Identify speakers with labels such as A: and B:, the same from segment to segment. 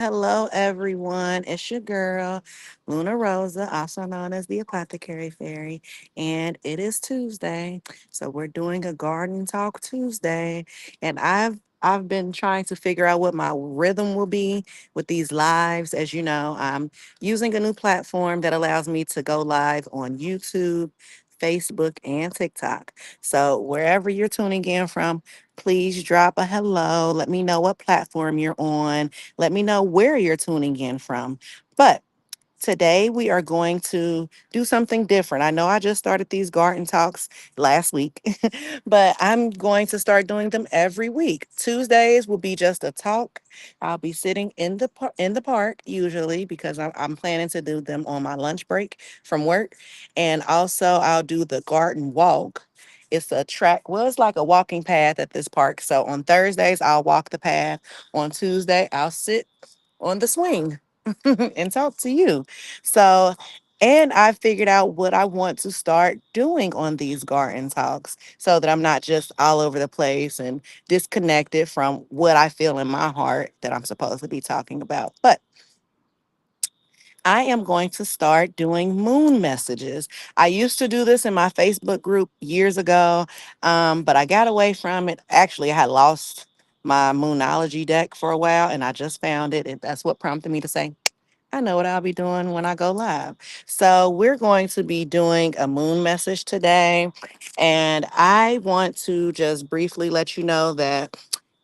A: Hello, everyone. It's your girl, Luna Rosa, also known as the Apothecary Fairy, and it is Tuesday. So we're doing a Garden Talk Tuesday, and I've been trying to figure out what my rhythm will be with these lives. As you know, I'm using a new platform that allows me to go live on YouTube, Facebook, and TikTok. So wherever you're tuning in from, please drop a hello. Let me know what platform you're on. Let me know where you're tuning in from. But today we are going to do something different. I know I just started these garden talks last week, but I'm going to start doing them every week. Tuesdays will be just a talk. I'll be sitting in the park usually because I'm planning to do them on my lunch break from work, and also I'll do the garden walk. It's a track. Well, it's like a walking path at this park. So on Thursdays, I'll walk the path. On Tuesday, I'll sit on the swing and talk to you. So, and I figured out what I want to start doing on these garden talks so that I'm not just all over the place and disconnected from what I feel in my heart that I'm supposed to be talking about. But I am going to start doing moon messages. I used to do this in my Facebook group years ago, but I got away from it. Actually, I had lost my moonology deck for a while and I just found it. And that's what prompted me to say, I know what I'll be doing when I go live. So, we're going to be doing a moon message today. And I want to just briefly let you know that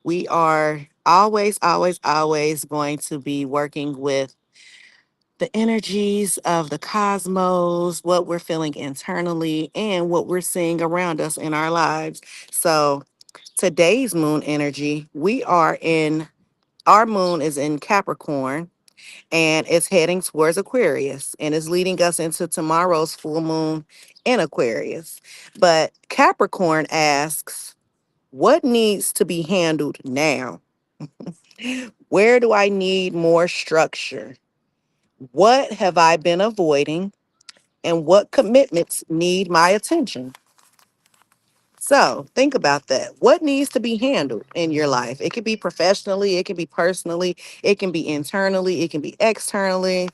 A: we are always going to be working with the energies of the cosmos, what we're feeling internally, and what we're seeing around us in our lives. So, today's moon energy, our moon is in Capricorn and it's heading towards Aquarius and is leading us into tomorrow's full moon in Aquarius. But Capricorn asks, what needs to be handled now? Where do I need more structure? What have I been avoiding? And what commitments need my attention? So think about that. What needs to be handled in your life? It could be professionally, it can be personally, it can be internally, it can be externally.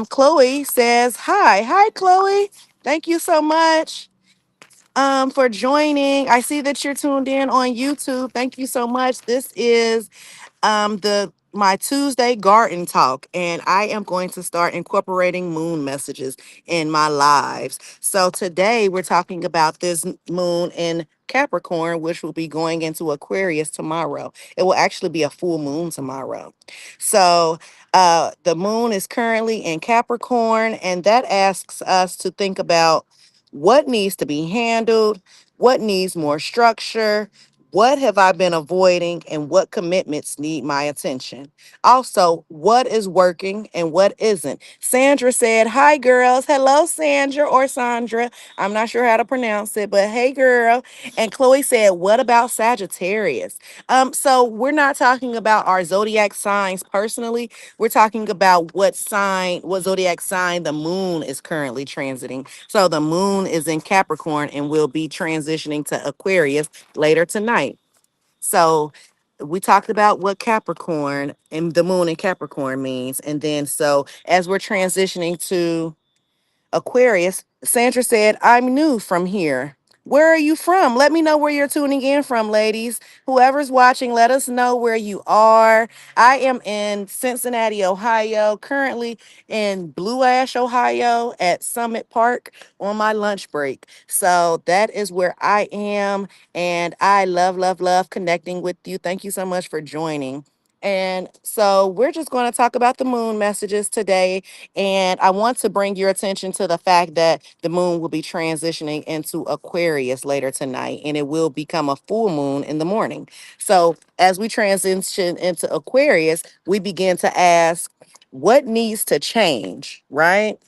A: Chloe says, hi, Chloe. Thank you so much for joining. I see that you're tuned in on YouTube. Thank you so much. This is the my Tuesday garden talk, and I am going to start incorporating moon messages in my lives. So today we're talking about this moon in Capricorn, which will be going into Aquarius tomorrow. It will actually be a full moon tomorrow. So the moon is currently in Capricorn, and that asks us to think about what needs to be handled, what needs more structure, what have I been avoiding, and what commitments need my attention? Also, what is working and what isn't? Sandra said, hi, girls. Hello, Sandra or Sandra. I'm not sure how to pronounce it, but hey, girl. And Chloe said, what about Sagittarius? So we're not talking about our zodiac signs personally. We're talking about what zodiac sign the moon is currently transiting. So the moon is in Capricorn and will be transitioning to Aquarius later tonight. So we talked about what Capricorn and the moon in Capricorn means. And then so as we're transitioning to Aquarius, Sandra said, I'm new from here. Where are you from? Let me know where you're tuning in from, ladies. Whoever's watching, let us know where you are. I am in Cincinnati, Ohio, currently in Blue Ash, Ohio at Summit Park on my lunch break. So that is where I am. And I love connecting with you. Thank you so much for joining. And so we're just going to talk about the moon messages today. And I want to bring your attention to the fact that the moon will be transitioning into Aquarius later tonight, and it will become a full moon in the morning. So as we transition into Aquarius, we begin to ask, what needs to change, right?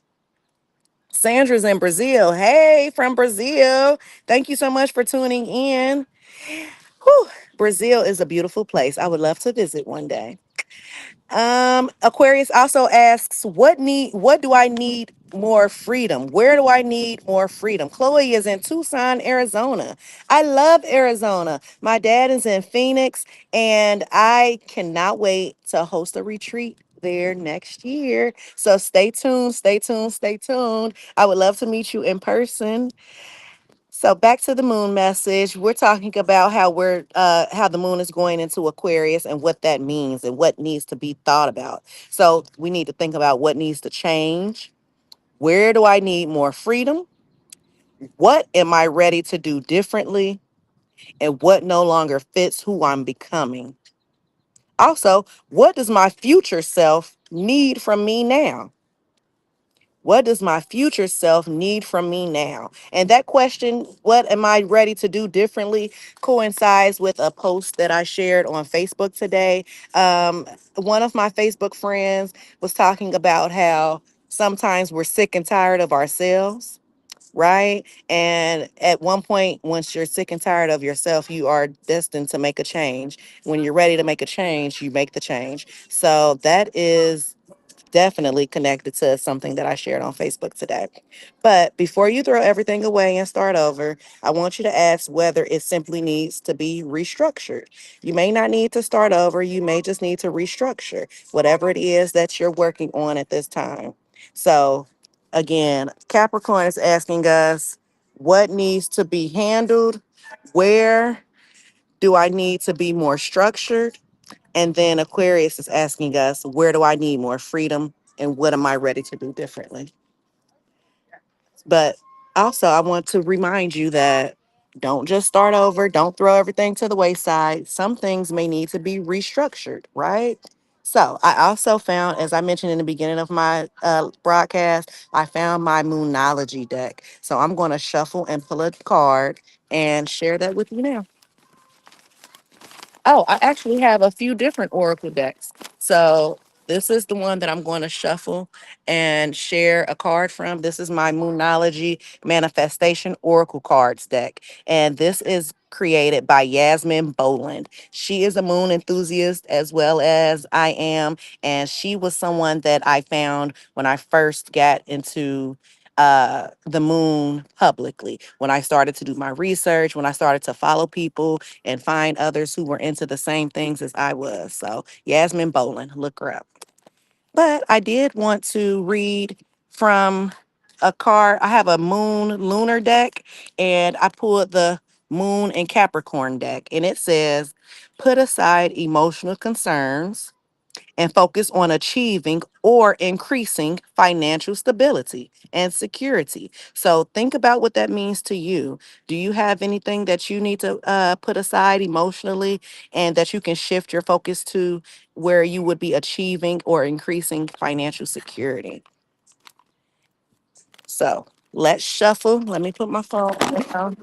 A: Sandra's in Brazil. Hey, from Brazil. Thank you so much for tuning in. Whew, Brazil is a beautiful place. I would love to visit one day. Aquarius also asks, what do I need more freedom? Where do I need more freedom? Chloe is in Tucson, Arizona. I love Arizona. My dad is in Phoenix, and I cannot wait to host a retreat there next year. So stay tuned, stay tuned, stay tuned. I would love to meet you in person. So back to the moon message. We're talking about how the moon is going into Aquarius and what that means and what needs to be thought about. So we need to think about what needs to change. Where do I need more freedom? What am I ready to do differently? And what no longer fits who I'm becoming? Also, what does my future self need from me now? What does my future self need from me now? And that question, what am I ready to do differently, coincides with a post that I shared on Facebook today. One of my Facebook friends was talking about how sometimes we're sick and tired of ourselves, right? And at one point, once you're sick and tired of yourself, you are destined to make a change. When you're ready to make a change, you make the change. So that is definitely connected to something that I shared on Facebook today. But before you throw everything away and start over, I want you to ask whether it simply needs to be restructured. You may not need to start over, you may just need to restructure whatever it is that you're working on at this time. So, again, Capricorn is asking us what needs to be handled, where do I need to be more structured? And then Aquarius is asking us, where do I need more freedom and what am I ready to do differently? But also, I want to remind you that don't just start over, don't throw everything to the wayside. Some things may need to be restructured, right? So, I also found, as I mentioned in the beginning of my broadcast, I found my Moonology deck. So, I'm going to shuffle and pull a card and share that with you now. Oh, I actually have a few different Oracle decks. So this is the one that I'm going to shuffle and share a card from. This is my Moonology Manifestation Oracle Cards deck. And this is created by Yasmin Boland. She is a moon enthusiast as well as I am. And she was someone that I found when I first got into the moon publicly. When I started to do my research, when I started to follow people and find others who were into the same things as I was. So, Yasmin Boland, look her up. But I did want to read from a card. I have a moon lunar deck, and I pulled the moon and Capricorn deck, and it says, put aside emotional concerns and focus on achieving or increasing financial stability and security. So think about what that means to you. Do you have anything that you need to put aside emotionally and that you can shift your focus to where you would be achieving or increasing financial security? So let's shuffle. Let me put my phone down.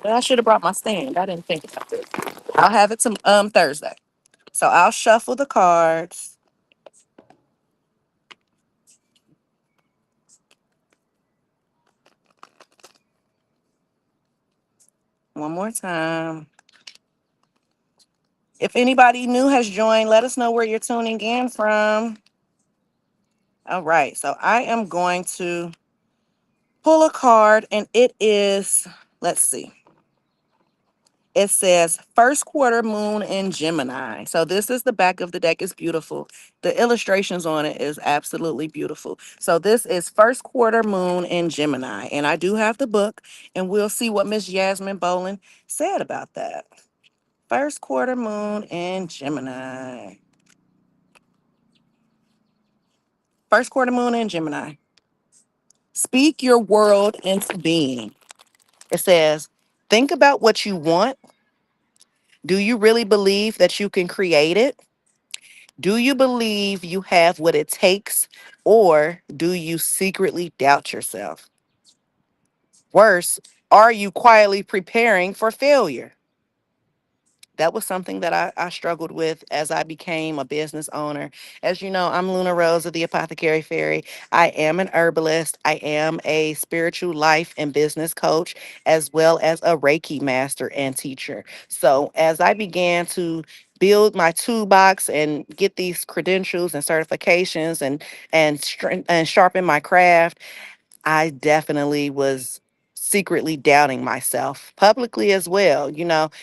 A: I should have brought my stand. I didn't think about this. I'll have it some Thursday. So I'll shuffle the cards one more time. If anybody new has joined, let us know where you're tuning in from. All right, so I am going to pull a card, and it is, let's see, it says first quarter moon in Gemini. So this is the back of the deck. It's beautiful. The illustrations on it is absolutely beautiful. So this is first quarter moon in Gemini, and I do have the book, and we'll see what Miss Yasmin Boland said about that. First quarter moon in Gemini. First quarter moon in Gemini. Speak your world into being. It says, think about what you want. Do you really believe that you can create it? Do you believe you have what it takes? Or do you secretly doubt yourself? Worse, are you quietly preparing for failure? That was something that I struggled with as I became a business owner. As you know, I'm Luna Rose of the Apothecary Fairy. I am an herbalist. I am a spiritual life and business coach, as well as a Reiki master and teacher. So as I began to build my toolbox and get these credentials and certifications and sharpen my craft, I definitely was secretly doubting myself publicly as well.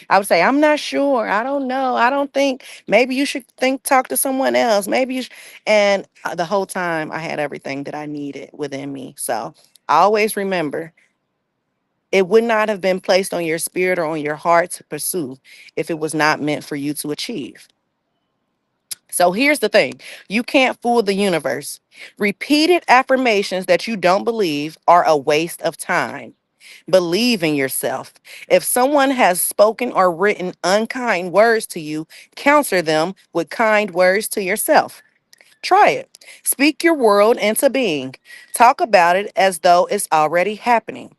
A: I would say, I'm not sure. I don't know. I don't think. Maybe you should talk to someone else. Maybe you And the whole time I had everything that I needed within me. So I always remember it would not have been placed on your spirit or on your heart to pursue if it was not meant for you to achieve. So here's the thing, you can't fool the universe. Repeated affirmations that you don't believe are a waste of time. Believe in yourself. If someone has spoken or written unkind words to you, counter them with kind words to yourself. Try it. Speak your world into being. Talk about it as though it's already happening.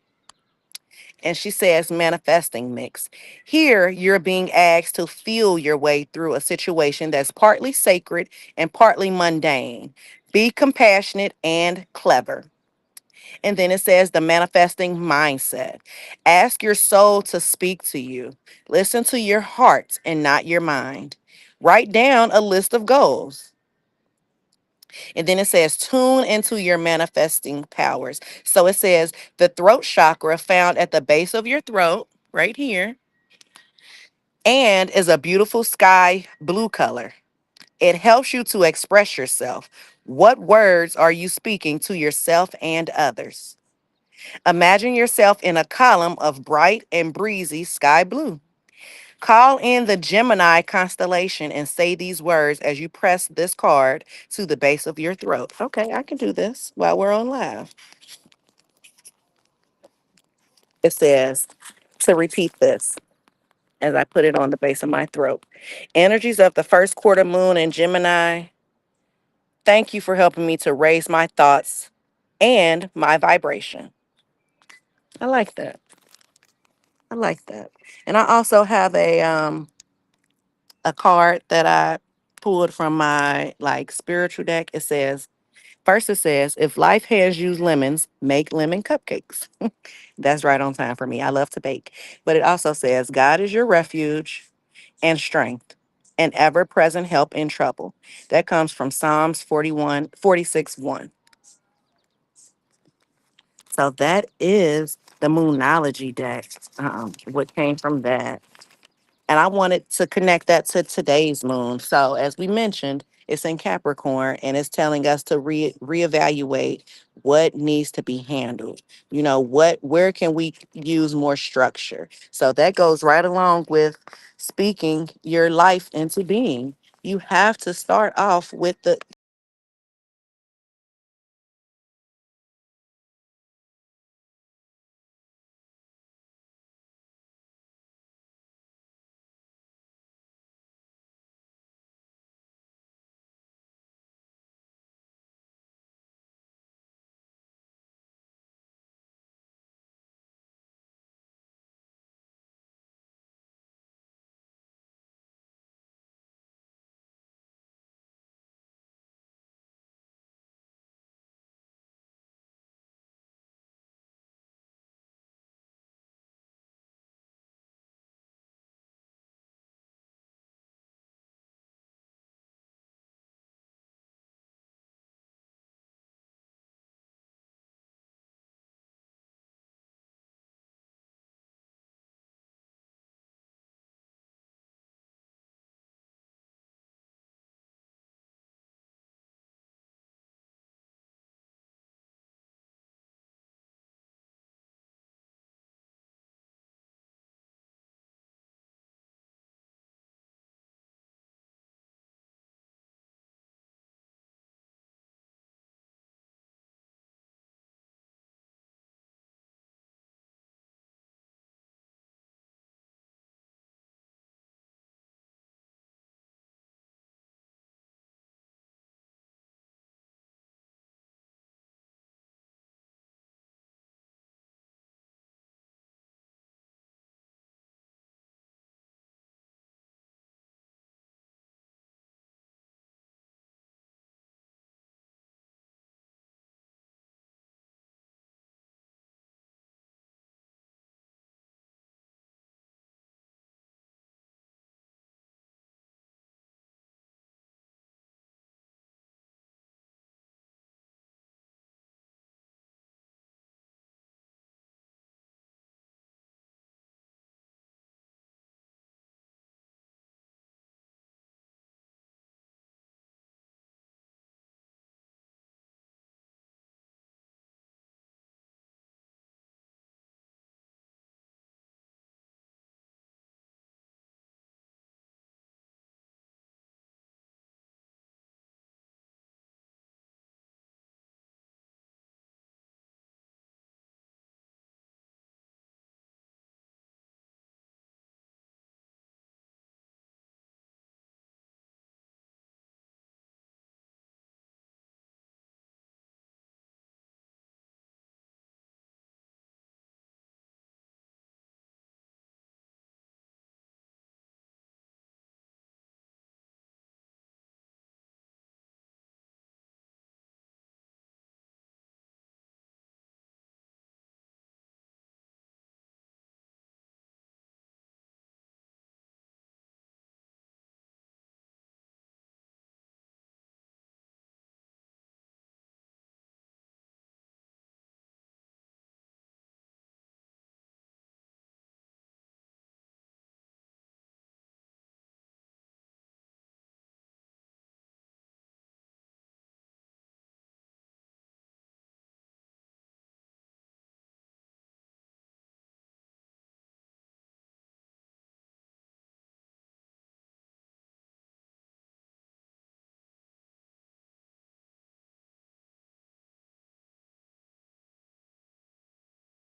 A: And she says manifesting mix. Here, you're being asked to feel your way through a situation that's partly sacred and partly mundane. Be compassionate and clever. And then it says the manifesting mindset. Ask your soul to speak to you. Listen to your heart and not your mind. Write down a list of goals. And then it says, tune into your manifesting powers. So it says, the throat chakra found at the base of your throat, right here, and is a beautiful sky blue color. It helps you to express yourself. What words are you speaking to yourself and others? Imagine yourself in a column of bright and breezy sky blue. Call in the Gemini constellation and say these words as you press this card to the base of your throat. Okay, I can do this while we're on live. It says to repeat this as I put it on the base of my throat. Energies of the first quarter moon in Gemini, thank you for helping me to raise my thoughts and my vibration. I like that. I like that. And I also have a card that I pulled from my like spiritual deck. It says, first it says, if life hands you lemons, make lemon cupcakes. That's right on time for me. I love to bake. But it also says, God is your refuge and strength, and ever present help in trouble. That comes from Psalms 46:1. So that is the Moonology deck, what came from that. And I wanted to connect that to today's moon. So as we mentioned, it's in Capricorn and it's telling us to reevaluate what needs to be handled. Where can we use more structure? So that goes right along with speaking your life into being. You have to start off with